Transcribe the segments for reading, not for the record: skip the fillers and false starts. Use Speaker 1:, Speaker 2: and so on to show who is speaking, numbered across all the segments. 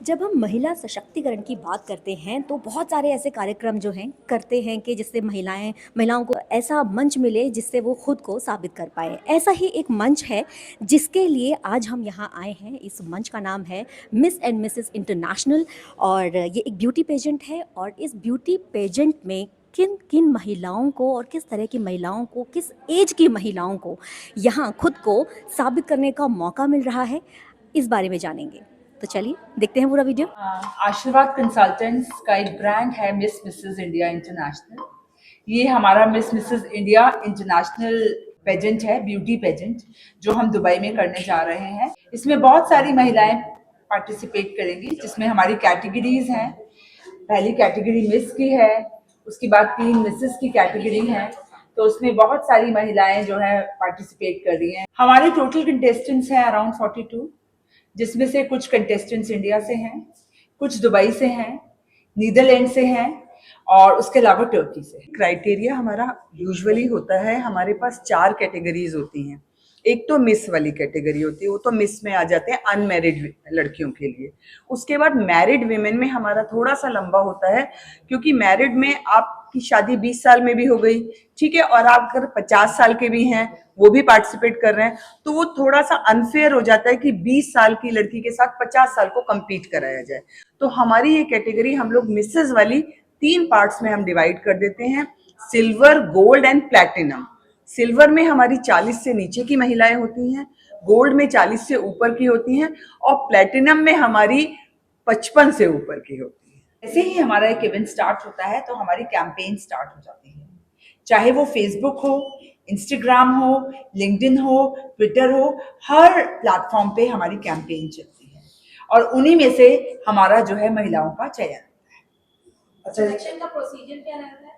Speaker 1: जब हम महिला सशक्तिकरण की बात करते हैं तो बहुत सारे ऐसे कार्यक्रम जो हैं करते हैं कि जिससे महिलाओं को ऐसा मंच मिले जिससे वो खुद को साबित कर पाए। ऐसा ही एक मंच है जिसके लिए आज हम यहाँ आए हैं। इस मंच का नाम है मिस एंड मिसेस इंटरनेशनल और ये एक ब्यूटी पेजेंट है और इस ब्यूटी पेजेंट में किन किन महिलाओं को और किस तरह की महिलाओं को, किस एज की महिलाओं को यहाँ खुद को साबित करने का मौका मिल रहा है, इस बारे में जानेंगे। तो चलिए देखते हैं पूरा वीडियो।
Speaker 2: आशीर्वाद कंसल्टेंट्स का एक ब्रांड है मिस मिसेस इंडिया इंटरनेशनल। ये हमारा Miss Mrs India international pageant है, ब्यूटी पेजेंट, जो हम दुबई में करने जा रहे हैं। इसमें बहुत सारी महिलाएं पार्टिसिपेट करेंगी, जिसमें हमारी कैटेगरीज हैं। पहली कैटेगरी मिस की है, उसके बाद 3 मिसेस की कैटेगरी है। तो उसमें बहुत सारी महिलाएं जो है पार्टिसिपेट कर रही हैं। हमारे टोटल कंटेस्टेंट्स हैं अराउंड 42, जिसमें से कुछ कंटेस्टेंट्स इंडिया से हैं, कुछ दुबई से हैं, नीदरलैंड से हैं और उसके अलावा टर्की से।
Speaker 3: क्राइटेरिया हमारा यूजुअली होता है, हमारे पास 4 कैटेगरीज होती हैं। एक तो मिस वाली कैटेगरी होती है, वो तो मिस में आ जाते हैं अनमैरिड लड़कियों के लिए। उसके बाद मैरिड विमेन में हमारा थोड़ा सा लंबा होता है, क्योंकि मैरिड में आपकी शादी 20 साल में भी हो गई, ठीक है, और आप अगर 50 साल के भी हैं, वो भी पार्टिसिपेट कर रहे हैं, तो वो थोड़ा सा अनफेयर हो जाता है कि 20 साल की लड़की के साथ 50 साल को कंपीट कराया जाए। तो हमारी ये कैटेगरी हम लोग मिसेज वाली 3 पार्ट्स में हम डिवाइड कर देते हैं, silver, gold and platinum. Silver में हमारी 40 से नीचे की महिलाएं होती हैं, गोल्ड में 40 से ऊपर की होती हैं और प्लैटिनम में हमारी 55 से ऊपर की होती है।
Speaker 2: जैसे ही हमारा एक इवेंट स्टार्ट होता है तो हमारी कैंपेन स्टार्ट हो जाती है, चाहे वो फेसबुक हो, इंस्टाग्राम हो, लिंक्डइन हो, ट्विटर हो, हर प्लेटफॉर्म पे हमारी कैंपेन चलती है और उन्हीं में से हमारा जो है महिलाओं का चयन होता है।
Speaker 1: अच्छा, सिलेक्शन का प्रोसीजर क्या रहता है?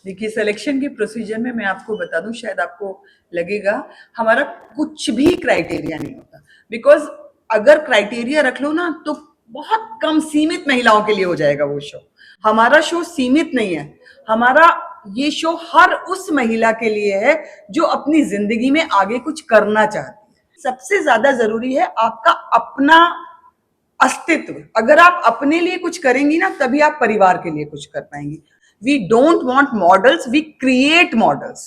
Speaker 3: देखिए, सिलेक्शन के प्रोसीजर में मैं आपको बता दूं, शायद आपको लगेगा हमारा कुछ भी क्राइटेरिया नहीं होता, बिकॉज अगर क्राइटेरिया रख लो ना तो बहुत कम सीमित महिलाओं के लिए हो जाएगा वो शो। हमारा शो सीमित नहीं है, हमारा ये शो हर उस महिला के लिए है जो अपनी जिंदगी में आगे कुछ करना चाहती है। सबसे ज्यादा जरूरी है आपका अपना अस्तित्व। अगर आप अपने लिए कुछ करेंगी ना, तभी आप परिवार के लिए कुछ कर पाएंगी। We don't want models, we create models.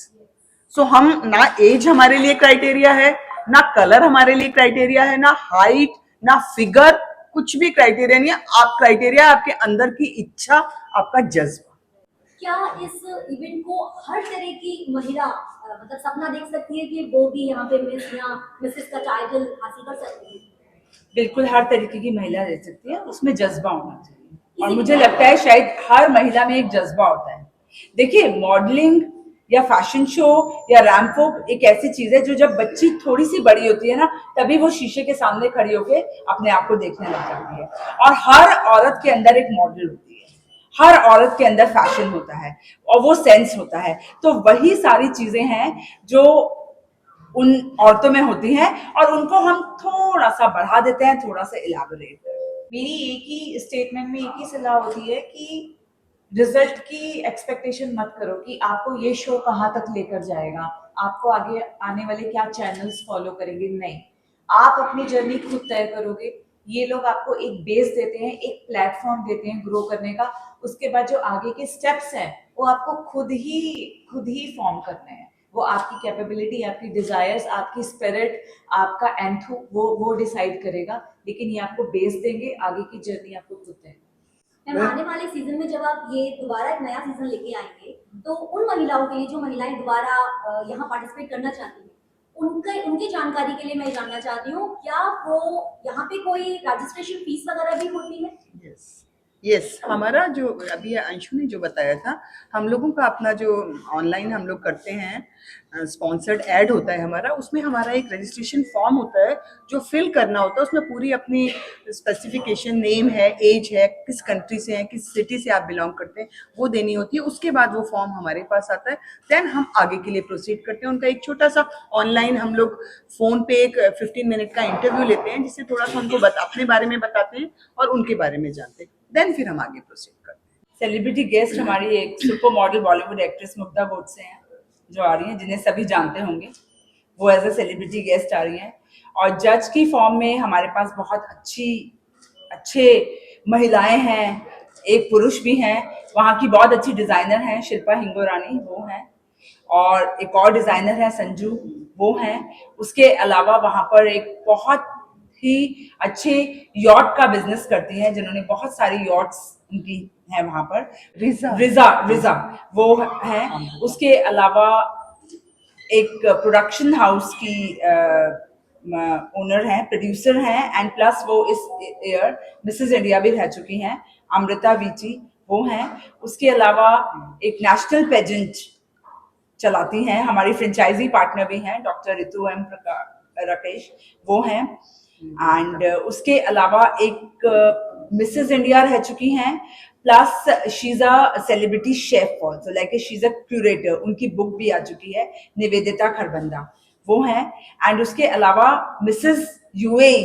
Speaker 3: So हम ना एज हमारे लिए क्राइटेरिया है, ना कलर हमारे लिए क्राइटेरिया है, ना हाइट, ना फिगर, कुछ भी क्राइटेरिया नहीं है। आप क्राइटेरिया आपके अंदर की इच्छा, आपका जज्बा।
Speaker 1: क्या इस इवेंट को हर तरह की महिला मतलब सपना देख सकती है कि वो भी यहाँ पे मिस या मिसेस का टाइटल हासिल कर सकती है?
Speaker 2: बिल्कुल हर तरीके की महिला रह सकती है, उसमें जज्बा होना चाहिए और मुझे लगता है शायद हर महिला में एक जज्बा होता है। देखिए, मॉडलिंग या फैशन शो या रैंप वॉक एक ऐसी चीज है जो जब बच्ची थोड़ी सी बड़ी होती है ना, तभी वो शीशे के सामने खड़ी होके अपने आप को देखने लग जाती है। और हर औरत के अंदर एक मॉडल होती है, हर औरत के अंदर फैशन होता है और वो सेंस होता है। तो वही सारी चीजें हैं जो उन औरतों में होती हैं और उनको हम थोड़ा सा बढ़ा देते हैं, थोड़ा सा इलाबोरेट।
Speaker 4: मेरी एक ही स्टेटमेंट में एक ही सलाह होती है कि रिजल्ट की एक्सपेक्टेशन मत करो कि आपको ये शो कहाँ तक लेकर जाएगा, आपको आगे आने वाले क्या चैनल्स फॉलो करेंगे। नहीं, आप अपनी जर्नी खुद तय करोगे। ये लोग आपको एक बेस देते हैं, एक प्लेटफॉर्म देते हैं ग्रो करने का। उसके बाद जो आगे के स्टेप्स हैं वो आपको खुद ही फॉर्म करने हैं। वो आपकी कैपेबिलिटी, आपकी डिजायर्स, आपकी स्पिरिट, आपका एंथू वो डिसाइड करेगा। लेकिन ये आपको बेस देंगे, आगे की जर्नी आपको खुद तय।
Speaker 1: आने वाले सीजन में जब आप ये दोबारा एक नया सीजन लेके आएंगे तो उन महिलाओं के लिए जो महिलाएं दोबारा यहाँ पार्टिसिपेट करना चाहती हैं, उनकी जानकारी के लिए मैं जानना चाहती हूँ, क्या वो यहाँ पे कोई रजिस्ट्रेशन फीस वगैरह भी होती है?
Speaker 3: यस, यस, हमारा जो अभी अंशु ने जो बताया था, हम लोगों का अपना जो ऑनलाइन हम लोग करते हैं, स्पॉन्सर्ड ऐड होता है हमारा, उसमें हमारा एक रजिस्ट्रेशन फॉर्म होता है जो फिल करना होता है। उसमें पूरी अपनी स्पेसिफिकेशन, नेम है, एज है, किस कंट्री से हैं, किस सिटी से आप बिलोंग करते हैं, वो देनी होती है। उसके बाद वो फॉर्म हमारे पास आता है, देन हम आगे के लिए प्रोसीड करते हैं। उनका एक छोटा सा ऑनलाइन हम लोग फ़ोन पे एक 15 मिनट का इंटरव्यू लेते हैं, जिससे थोड़ा सा उनको अपने बारे में बताते हैं और उनके बारे में जानते हैं, देन फिर हम आगे प्रोसीड करते हैं।
Speaker 2: सेलिब्रिटी गेस्ट हमारी एक super model Bollywood actress Mugdha Godse हैं, जो आ रही हैं, जिन्हें सभी जानते होंगे। वो एज ए सेलिब्रिटी गेस्ट आ रही हैं और जज की फॉर्म में हमारे पास बहुत अच्छी अच्छे महिलाएं हैं, एक पुरुष भी हैं। वहाँ की बहुत अच्छी डिजाइनर हैं, शिल्पा हिंगोरानी वो हैं, और एक और डिजाइनर है संजू वो हैं। उसके अलावा वहाँ पर एक बहुत ही अच्छे यॉट का बिजनेस करती हैं, जिन्होंने बहुत सारी यॉट्स उनकी है वहाँ पर। रिजा वो हैं। उसके अलावा एक प्रोडक्शन हाउस की ओनर हैं, प्रोड्यूसर हैं, एंड प्लस वो इस ईयर मिसेस इंडिया भी रह चुकी हैं, अमृता वीची वो हैं। उसके अलावा एक नेशनल पेजेंट चलाती हैं, हमारी फ्रेंचाइजी पार्टनर भी हैं, डॉक्टर रितु एम राकेश वो हैं। एंड उसके अलावा एक मिसेस इंडिया रह चुकी हैं, plus she is a celebrity chef also, like she is a curator. उनकी बुक भी आ चुकी है, निवेदिता खरबंदा वो हैं। एंड उसके अलावा मिसेस यूएई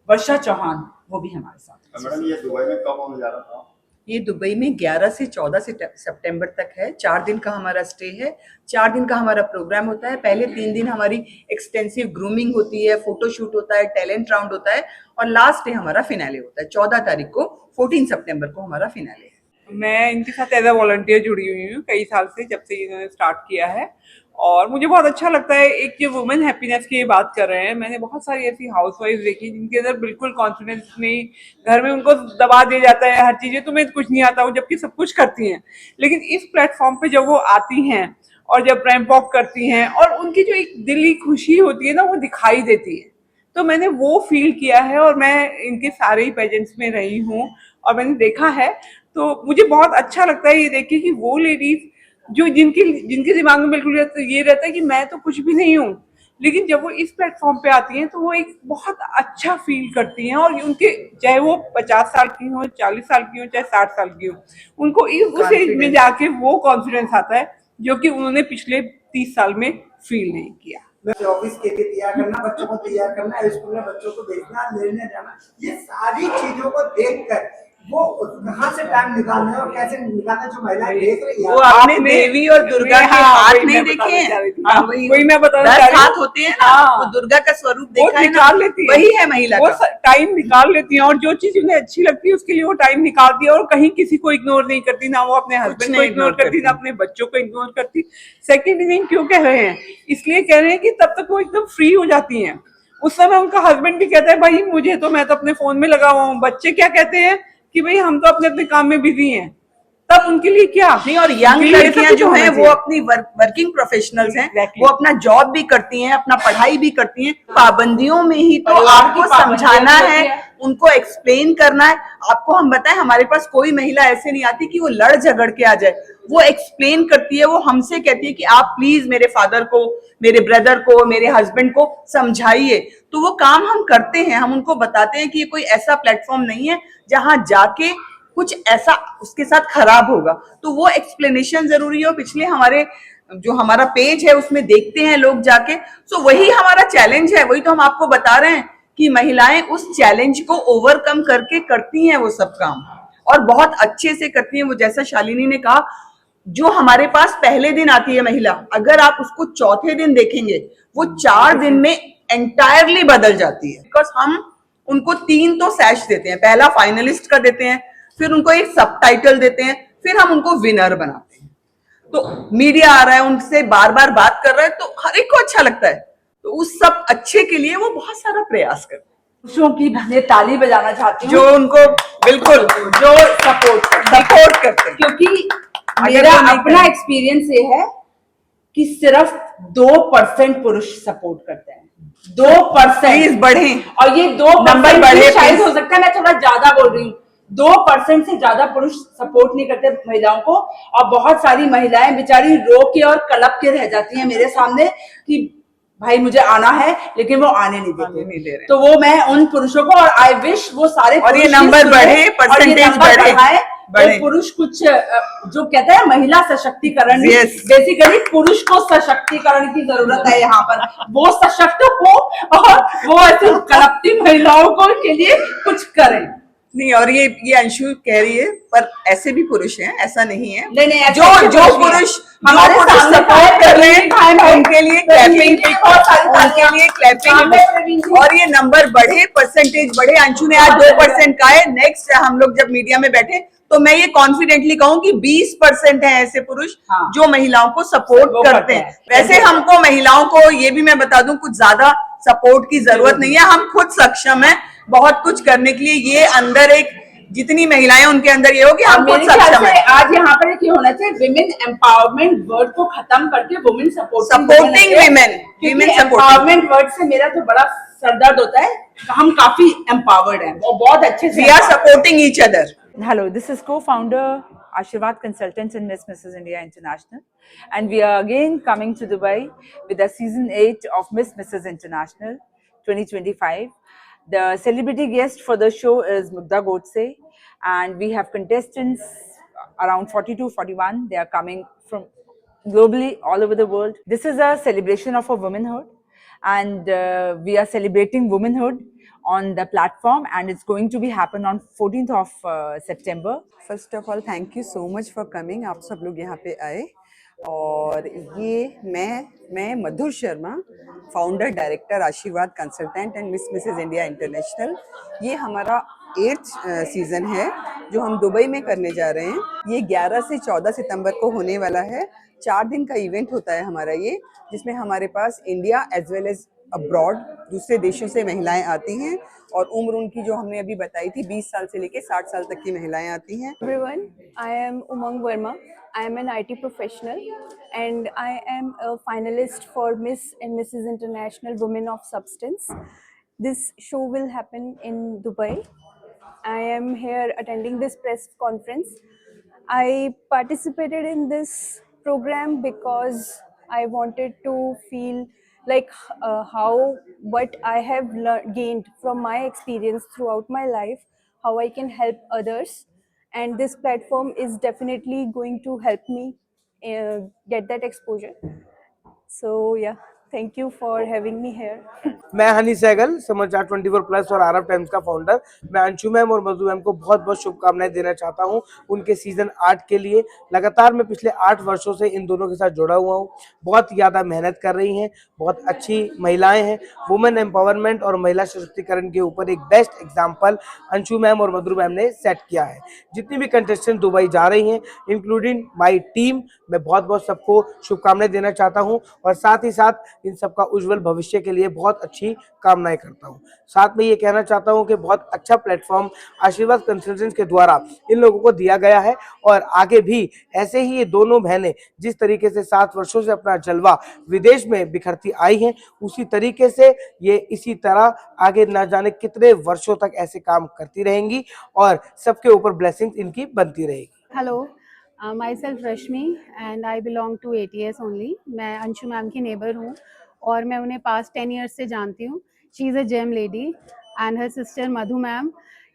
Speaker 2: वर्षा चौहान वो भी हमारे साथ।
Speaker 5: मैडम ये दुबई में कब होने जा रहा था?
Speaker 3: ये दुबई में 11 से 14 सितंबर तक है। 4 दिन का हमारा स्टे है, 4 दिन का हमारा प्रोग्राम होता है। पहले 3 दिन हमारी एक्सटेंसिव ग्रूमिंग होती है, फोटोशूट होता है, टैलेंट राउंड होता है, और लास्ट डे हमारा फिनाले होता है 14 तारीख को। 14 सितंबर को हमारा फिनाले है।
Speaker 6: मैं इनके साथ एज अ वॉलंटियर जुड़ी हुई हूँ कई साल से, जब से इन्होंने स्टार्ट किया है, और मुझे बहुत अच्छा लगता है। एक जो वुमेन हैप्पीनेस की बात कर रहे हैं, मैंने बहुत सारी ऐसी हाउसवाइफ देखी जिनके अंदर बिल्कुल कॉन्फिडेंस नहीं, घर में उनको दबा दिया जाता है हर चीज़ें, तुम्हें कुछ नहीं आता हो, जबकि सब कुछ करती हैं। लेकिन इस प्लेटफॉर्म पे जब वो आती हैं और जब रैंप वॉक करती हैं, और उनकी जो एक दिली खुशी होती है ना, वो दिखाई देती है। तो मैंने वो फील किया है, और मैं इनके सारे ही पेजेंट्स में रही हूँ और मैंने देखा है, तो मुझे बहुत अच्छा लगता है ये देख के कि वो लेडीज जो जिनके दिमाग में बिल्कुल ये रहता है कि मैं तो कुछ भी नहीं हूँ, लेकिन जब वो इस प्लेटफॉर्म पे आती हैं तो वो एक बहुत अच्छा फील करती हैं। और उनके चाहे वो 50 साल की हो, 40 साल की हो, चाहे 60 साल की हो, उनको उस एज में जाके वो कॉन्फिडेंस आता है जो कि उन्होंने पिछले 30 साल में फील नहीं किया।
Speaker 7: ऑफिस के लिए तैयार करना, बच्चों को तैयार करना, स्कूल में बच्चों को भेजना, लेने जाना, ये सारी चीजों को देखकर वो कहाँ से टाइम निकालना है और कैसे निकालना, जो महिलाएं देख रही है।
Speaker 3: वो आपने देवी और दुर्गा के हाथ नहीं देखे हैं?
Speaker 6: वही मैं बताना चाह रही हूँ।
Speaker 3: हाथ होते हैं ना, वो दुर्गा का स्वरूप देखा है ना,
Speaker 6: निकाल लेती है,
Speaker 3: वही है महिला
Speaker 6: वो
Speaker 3: का।
Speaker 6: टाइम निकाल लेती है, और जो चीज उन्हें अच्छी लगती है उसके लिए वो टाइम निकालती है, और कहीं किसी को इग्नोर नहीं करती, ना वो अपने हस्बैंड को इग्नोर करती, ना अपने बच्चों को इग्नोर करती। सेकंड इनिंग क्यों कह रहे हैं? इसलिए कह रहे हैं कि तब तक वो एकदम फ्री हो जाती हैं। उस समय उनका हस्बैंड भी कहता है भाई मुझे तो, मैं तो अपने फोन में लगा हुआ हूँ। बच्चे क्या कहते हैं कि भाई हम तो अपने अपने काम में बिजी हैं। तब उनके लिए क्या
Speaker 3: नहीं, और यंग लड़कियां जो हैं वो अपनी वर्किंग प्रोफेशनल्स हैं, वो अपना जॉब भी करती हैं, अपना पढ़ाई भी करती हैं। पाबंदियों में ही तो आपको समझाना है, उनको एक्सप्लेन करना है। आपको हम बताएं, हमारे पास कोई महिला ऐसे नहीं आती कि वो लड़ झगड़ के आ जाए, वो एक्सप्लेन करती है। वो हमसे कहती है कि आप प्लीज मेरे फादर को, मेरे ब्रदर को, मेरे हस्बैंड को समझाइए। तो वो काम हम करते हैं, हम उनको बताते हैं कि ये कोई ऐसा प्लेटफॉर्म नहीं है जहां जाके कुछ ऐसा उसके साथ खराब होगा। तो वो एक्सप्लेनेशन जरूरी है। पिछले हमारा पेज है उसमें देखते हैं लोग जाके। सो वही हमारा चैलेंज है, वही तो हम आपको बता रहे हैं कि महिलाएं उस चैलेंज को ओवरकम करके करती हैं वो सब काम, और बहुत अच्छे से करती हैं। वो जैसा शालिनी ने कहा, जो हमारे पास पहले दिन आती है महिला, अगर आप उसको चौथे दिन देखेंगे वो 4 दिन में एंटायरली बदल जाती है। बिकॉज हम उनको 3 तो सैश देते हैं, पहला फाइनलिस्ट का देते हैं, फिर उनको एक सबटाइटल देते हैं, फिर हम उनको विनर बनाते हैं। तो मीडिया आ रहा है, उनसे बार बार बात कर रहा है, तो हर एक को अच्छा लगता है। तो उस सब अच्छे के लिए वो बहुत सारा प्रयास करते हैं।
Speaker 2: पुरुषों की मैं ताली बजाना चाहती हूँ
Speaker 3: जो उनको बिल्कुल जो सपोर्ट करते हैं,
Speaker 2: क्योंकि मेरा अपना एक्सपीरियंस ये है कि सिर्फ 2% पुरुष सपोर्ट करते हैं। 2%
Speaker 3: प्लीज बढ़े,
Speaker 2: और ये 2%
Speaker 3: बढ़े,
Speaker 2: शायद हो सकता है मैं थोड़ा ज्यादा बोल रही हूँ। 2% से ज्यादा पुरुष सपोर्ट नहीं करते महिलाओं को, और बहुत सारी महिलाएं बेचारी रो के और कलप के रह जाती हैं मेरे सामने कि भाई मुझे आना है, लेकिन वो आने नहीं देते। तो वो मैं उन पुरुषों को, और आई विश वो सारे,
Speaker 3: और ये नंबर बढ़े, परसेंटेज बढ़े।
Speaker 2: तो पुरुष कुछ जो कहते हैं महिला सशक्तिकरण, बेसिकली पुरुष को सशक्तिकरण की जरूरत है यहाँ पर। वो सशक्त हो और वो ऐसे कलपती महिलाओं को के लिए कुछ करें।
Speaker 3: नहीं, और ये अंशु कह रही है, पर ऐसे भी पुरुष हैं, ऐसा नहीं है।
Speaker 2: नहीं, नहीं, ऐसे
Speaker 3: जो
Speaker 2: अच्छे
Speaker 3: जो
Speaker 2: पुरुष भी हैं।
Speaker 3: पुरुष
Speaker 2: हमारे सामने
Speaker 3: सपोर्ट कर रहे
Speaker 2: खाए
Speaker 3: हैं
Speaker 2: हैं,
Speaker 3: उनके लिए
Speaker 2: प्रवीण जी, बहुत सारी
Speaker 3: उनके
Speaker 2: तालियां।
Speaker 3: लिए
Speaker 2: सामने प्रवीण
Speaker 3: क्लैपिंग,
Speaker 2: जी।
Speaker 3: और ये नंबर बढ़े, परसेंटेज बढ़े। अंशु ने आज 2% कहा है। नेक्स्ट हम लोग जब मीडिया में बैठे तो मैं ये कॉन्फिडेंटली कहूँ कि 20% है ऐसे पुरुष
Speaker 2: हाँ।
Speaker 3: जो महिलाओं को सपोर्ट
Speaker 2: वो
Speaker 3: करते
Speaker 2: करते
Speaker 3: हैं।
Speaker 2: हैं।
Speaker 3: वैसे हमको महिलाओं को, ये भी मैं बता दूं, कुछ ज्यादा सपोर्ट की जरूरत नहीं है। हम खुद सक्षम है बहुत कुछ करने के लिए। ये अंदर एक, जितनी महिलाएं उनके अंदर ये हो कि हम खुद
Speaker 2: मेरे ख्याल
Speaker 3: सक्षम
Speaker 2: से
Speaker 3: है।
Speaker 2: आज यहाँ पर एक ये होना चाहिए, विमेन एम्पावरमेंट वर्ड को खत्म करके वुमेन
Speaker 3: Supporting
Speaker 2: women,
Speaker 3: women
Speaker 2: क्योंकि
Speaker 3: supporting।
Speaker 2: एम्पावरमेंट वर्ड से मेरा तो बड़ा सरदर्द होता है। हम काफी एम्पावर्ड हैं और बहुत अच्छे से
Speaker 3: We are supporting each other.
Speaker 8: Hello, this is co-founder Ashirvad Consultants in Miss Mrs. India International, and we are again coming to Dubai with the season 8 of Miss Mrs. International 2025. The celebrity guest for the show is Mugdha Godse, and we have contestants around 42, 41. They are coming from globally all over the world. This is a celebration of a womanhood, and we are celebrating womanhood on the platform, and it's going to be happen on 14th of September.
Speaker 9: First of all thank you so much for coming. आप सब लोग यहाँ पे आए। और ये मैं मधुर Sharma, founder director आशीर्वाद consultant and Mrs India international. ये हमारा 8th सीज़न है जो हम दुबई में करने जा रहे हैं। ये 11 से 14 सितंबर को होने वाला है। 4 दिन का इवेंट होता है हमारा ये, जिसमें हमारे पास India as well as abroad दूसरे देशों से महिलाएं आती हैं। और उम्र उनकी जो हमने अभी बताई थी 20 साल से लेके 60 साल तक की महिलाएं आती हैं।
Speaker 10: Everyone, I am Umang Verma. I am an IT professional and I am a finalist for Miss and Mrs. International Women of Substance. This show will happen in Dubai. I am here attending this press conference. I participated in this program because I wanted to feel like what I have gained from my experience throughout my life, how I can help others, and this platform is definitely going to help me get that exposure. So yeah, thank you for having me here.
Speaker 11: मैं हनी सहगल, समाचार 24 plus और आरब times का founder. मैं Anshu ma'am और मधु ma'am को बहुत बहुत शुभकामनाएं देना चाहता हूं उनके सीजन 8 के लिए। लगातार मैं पिछले 8 वर्षों से इन दोनों के साथ जुड़ा हुआ हूं। बहुत ज़्यादा मेहनत कर रही हैं, बहुत अच्छी महिलाएं हैं। वुमेन एम्पावरमेंट और महिला सशक्तिकरण के ऊपर एक बेस्ट एग्जाम्पल अंशु मैम और मधु मैम ने सेट किया है। जितनी भी कंटेस्टेंट दुबई जा रही हैं, इंक्लूडिंग माई टीम, मैं बहुत बहुत सबको शुभकामनाएं देना चाहता हूं और साथ ही साथ इन सबका उज्जवल भविष्य के लिए बहुत अच्छी कामनाएं करता हूं। साथ में ये कहना चाहता हूं कि बहुत अच्छा प्लेटफॉर्म आशीर्वाद कंसल्टेंट्स के द्वारा इन लोगों को दिया गया है और आगे भी ऐसे ही ये दोनों बहनें जिस तरीके से 7 वर्षों से अपना जलवा विदेश में बिखरती आई हैं, उसी तरीके से ये इसी तरह आगे न जाने कितने वर्षों तक ऐसे काम करती रहेंगी और सबके ऊपर ब्लेसिंग्स इनकी बनती रहेगी।
Speaker 10: Hello, myself Rashmi and I belong to ATS only. मैं अंशु मैम की नेबर हूँ और मैं उन्हें पास्ट 10 ईयर्स से जानती हूँ। She is a gem lady and her sister Madhu ma'am.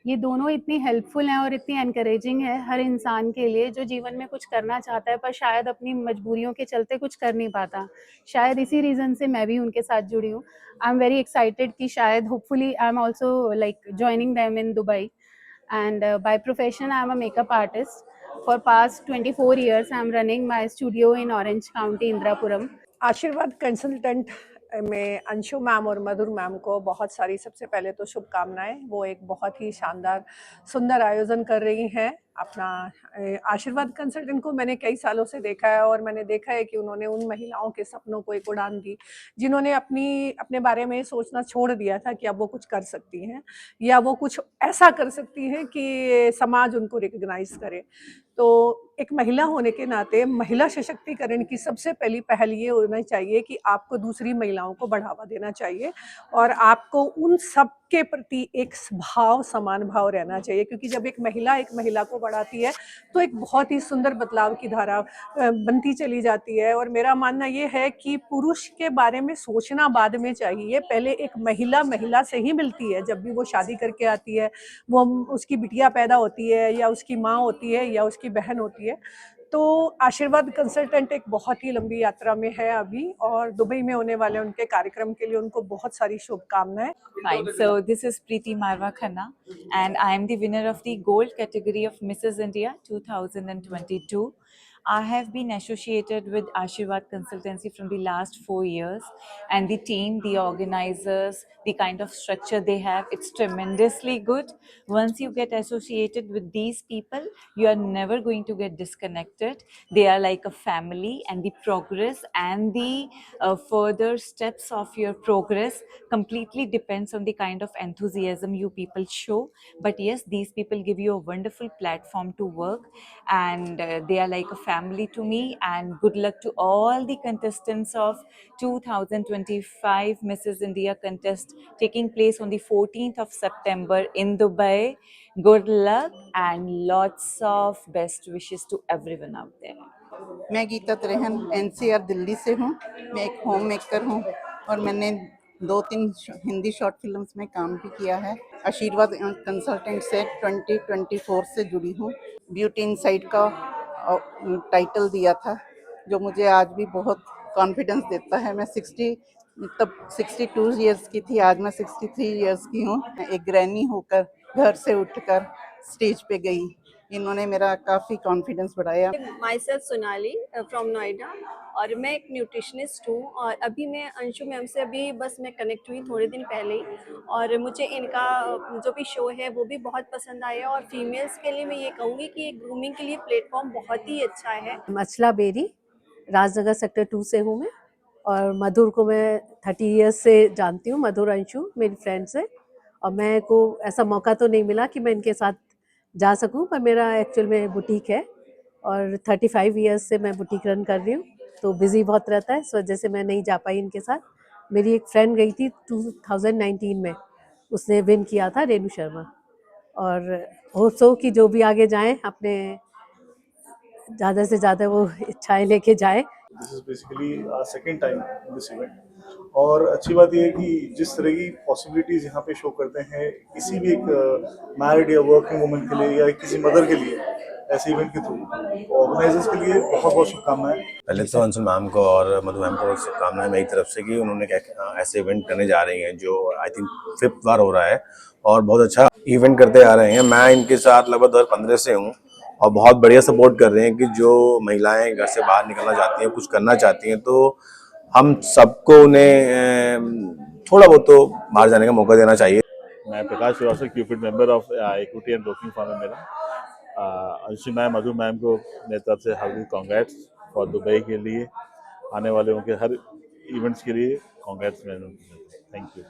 Speaker 10: ये दोनों इतनी हेल्पफुल हैं और इतनी एनकरेजिंग है हर इंसान के लिए जो जीवन में कुछ करना चाहता है पर शायद अपनी मजबूरियों के चलते कुछ कर नहीं पाता। शायद इसी रीज़न से मैं भी उनके साथ जुड़ी हूँ। आई एम वेरी एक्साइटेड कि शायद hopefully I am also like joining them in Dubai. And by profession I am a makeup artist. For past 24 years I am running my studio in Orange County, Indrapuram.
Speaker 12: आशीर्वाद consultant में Anshu ma'am और मधुर ma'am को बहुत सारी, सबसे पहले तो शुभकामनाएं। वो एक बहुत ही शानदार सुंदर आयोजन कर रही हैं अपना। आशीर्वाद कंसल्टेंट को मैंने कई सालों से देखा है और मैंने देखा है कि उन्होंने उन महिलाओं के सपनों को एक उड़ान दी जिन्होंने अपने बारे में सोचना छोड़ दिया था कि अब वो कुछ कर सकती हैं या वो कुछ ऐसा कर सकती हैं कि समाज उनको रिकग्नाइज करे। तो एक महिला होने के नाते महिला सशक्तिकरण की सबसे पहली पहल ये होना चाहिए कि आपको दूसरी महिलाओं को बढ़ावा देना चाहिए और आपको उन सब के प्रति एक भाव, समान भाव रहना चाहिए, क्योंकि जब एक महिला को बढ़ाती है तो एक बहुत ही सुंदर बदलाव की धारा बनती चली जाती है। और मेरा मानना ये है कि पुरुष के बारे में सोचना बाद में चाहिए, पहले एक महिला से ही मिलती है। जब भी वो शादी करके आती है, वो उसकी बिटिया पैदा होती है या उसकी माँ होती है या उसकी बहन होती है, तो आशीर्वाद कंसल्टेंट एक बहुत ही लंबी यात्रा में है अभी, और दुबई में होने वाले उनके कार्यक्रम के लिए उनको बहुत सारी शुभकामनाएं।
Speaker 8: Fine. So this is Preeti Marwa Khanna, and I am the winner of the gold category of Mrs. India 2022. I have been associated with Ashirwad Consultancy from the last 4 years, and the team, the organizers, the kind of structure they have, it's tremendously good. Once you get associated with these people, you are never going to get disconnected. They are like a family, and the progress and the further steps of your progress completely depends on the kind of enthusiasm you people show. But yes, these people give you a wonderful platform to work, and they are like a family to me. And good luck to all the contestants of 2025 Mrs. India contest taking place on the 14th of September in Dubai. Good luck and lots of best wishes to everyone out there.
Speaker 13: मैं Gita Trehan NCR Delhi से हूँ। मैं एक home maker हूँ और मैंने 2-3 Hindi short films में काम भी किया है। आशीर्वाद कंसल्टेंट से 2024 से जुड़ी हूँ। ब्यूटी इनसाइट का टाइटल दिया था, जो मुझे आज भी बहुत कॉन्फिडेंस देता है। मैं 62 इयर्स की थी, आज मैं 63 इयर्स की हूँ। एक ग्रैनी होकर घर से उठकर स्टेज पे गई, इन्होंने मेरा काफ़ी कॉन्फिडेंस बढ़ाया।
Speaker 10: My self Sonali from Noida, और मैं एक न्यूट्रिशनिस्ट हूँ। और अभी मैं अंशु मैम से अभी बस मैं कनेक्ट हुई थोड़े दिन पहले ही, और मुझे इनका जो भी शो है वो भी बहुत पसंद आया। और फीमेल्स के लिए मैं ये कहूँगी कि ग्रूमिंग के लिए प्लेटफॉर्म बहुत ही अच्छा है।
Speaker 12: मछला बेरी, राजनगर सेक्टर 2 से हूँ मैं, और मधुर को मैं 30 इयर्स से जानती हूँ। मधुर अंशु मेरी फ्रेंड्स है, और मैं को ऐसा मौका तो नहीं मिला कि मैं इनके साथ जा सकूं, पर मेरा एक्चुअल में बुटीक है और 35 इयर्स से मैं बुटीक रन कर रही हूँ, तो बिज़ी बहुत रहता है, इस वजह से मैं नहीं जा पाई इनके साथ। मेरी एक फ्रेंड गई थी 2019 में, उसने विन किया था, रेणु शर्मा। और होप सो कि जो भी आगे जाएं अपने ज़्यादा से ज़्यादा वो इच्छाएं लेके जाए।
Speaker 5: This is basically second time this event, और अच्छी बात यह है कि जिस तरह की पॉसिबिलिटीज़ यहाँ पे शो करते हैं किसी भी एक मैरिड या वर्किंग वुमन के लिए या किसी मदर के लिए, ऐसे इवेंट के थ्रू ऑर्गेनाइजर्स के लिए बहुत बहुत शुभकामनाएं।
Speaker 14: पहले तो अंशु मैम को और मधु मैम को शुभकामनाएं मेरी तरफ से कि उन्होंने ऐसे इवेंट करने जा रही हैं, जो आई थिंक 5th बार हो रहा है और बहुत अच्छा इवेंट करते आ रहे हैं। मैं इनके साथ लगभग 2015 से हूँ और बहुत बढ़िया सपोर्ट कर रहे हैं कि जो महिलाएं घर से बाहर निकलना चाहती हैं, कुछ करना चाहती हैं, तो हम सबको उन्हें थोड़ा बहुत तो बाहर जाने का मौका देना चाहिए।
Speaker 5: मैं Prakash Srivastava, cupid member of equity and broking firm है मेरा। अंशु मैम, मधु मैम को मेरी तरफ से हार्दिक कांग्रेट्स फॉर दुबई के लिए, आने वाले उनके हर इवेंट्स के लिए कांग्रेट्स मैम, थैंक यू।